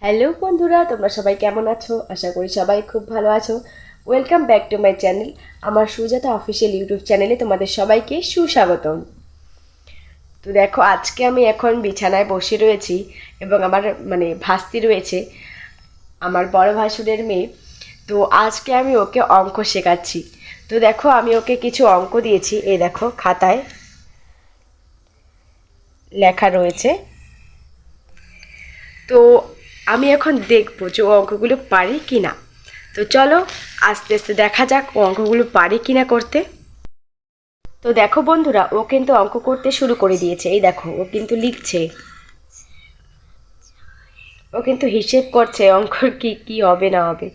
Hello বন্ধুরা, তোমরা সবাই কেমন আছো? আশা করি সবাই খুব ভালো আছো। Welcome back to my channel. আমার সুজাতা অফিসিয়াল ইউটিউব চ্যানেলে তোমাদের সবাইকে সুস্বাগতম। তো দেখো, আজকে আমি এখন বিছানায় বসে রয়েছি এবং আমার ভাস্তি রয়েছে, আমার বড় ভাসুরের মেয়ে। তো আজকে আমি ওকে অঙ্ক শেখাচ্ছি। তো দেখো, আমি ওকে কিছু অঙ্ক দিয়েছি, এই দেখো খাতায় লেখা রয়েছে। তো আমি এখন দেখবো যে ও অঙ্কগুলো পারে কি না। তো চলো আস্তে আস্তে দেখা যাক ও অঙ্কগুলো পারে কি না করতে। তো দেখো বন্ধুরা, ও কিন্তু অঙ্ক করতে শুরু করে দিয়েছে। এই দেখো, ও কিন্তু লিখছে, ও কিন্তু হিসেব করছে অঙ্কর কি কি হবে না হবে।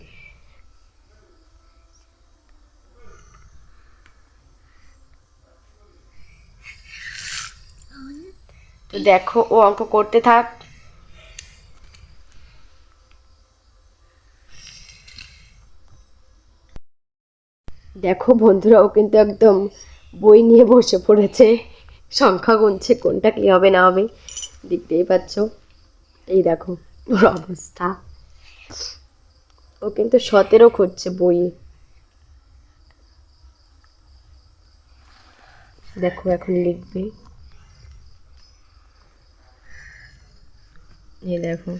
তো দেখো, ও অঙ্ক করতে থাক। দেখো বন্ধুরা, ও কিন্তু একদম বই নিয়ে বসে পড়েছে, সংখ্যা গুনছে কোনটা কি হবে না হবে। দেখতেই পাচ্ছ, এই দেখো ওর অবস্থা। ও কিন্তু 17 খুঁজছে বইয়ে। দেখো এখন লিখবে, এই দেখো।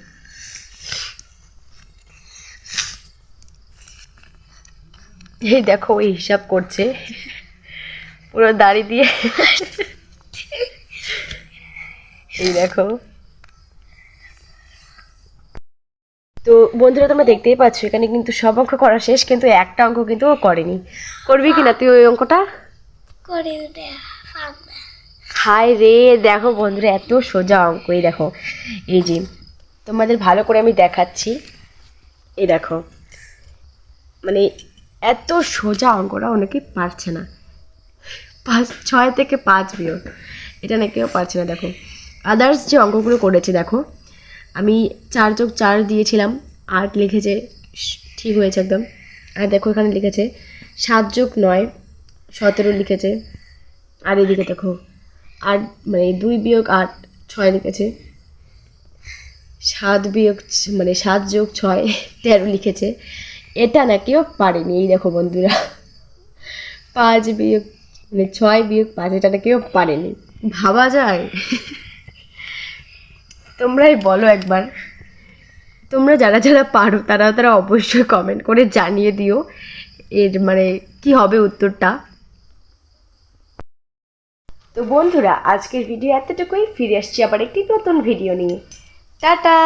এই দেখো, ওই হিসাব করছে পুরো দাড়ি দিয়ে। এই দেখো। তো বন্ধুরা, তোমরা দেখতেই পাচ্ছ এখানে কিন্তু সব অঙ্ক করা শেষ, কিন্তু একটা অঙ্ক কিন্তু ও করেনি। করবি কিনা তুই ওই অঙ্কটা? হায় রে, দেখো বন্ধুরা, এত সোজা অঙ্ক। এই দেখো, এই যে তোমাদের ভালো করে আমি দেখাচ্ছি, এই দেখো, মানে এত সোজা অঙ্কটা অনেকে পারছে না। 6 থেকে 5 বিয়োগ, এটা না কেউ পারছে না। দেখো আদার্স যে অঙ্কগুলো করেছে, দেখো আমি 4+4 দিয়েছিলাম, 8 লিখেছে, ঠিক হয়েছে একদম। আর দেখো এখানে লিখেছে 7+9 17 লিখেছে। আর এদিকে দেখো 8 2 - 8 6 লিখেছে। 7+6 13 লিখেছে। এটা না কেউ পারেনি। এই দেখো বন্ধুরা, 6+5 এটা না কেউ পারেনি। ভাবা যায়? তোমরাই বলো একবার, তোমরা যারা যারা পারো তারা তারা অবশ্যই কমেন্ট করে জানিয়ে দিও এর কি হবে উত্তরটা। তো বন্ধুরা, আজকের ভিডিও এতটুকুই। ফিরে আসছি আবার একটি নতুন ভিডিও নিয়ে। টাটা।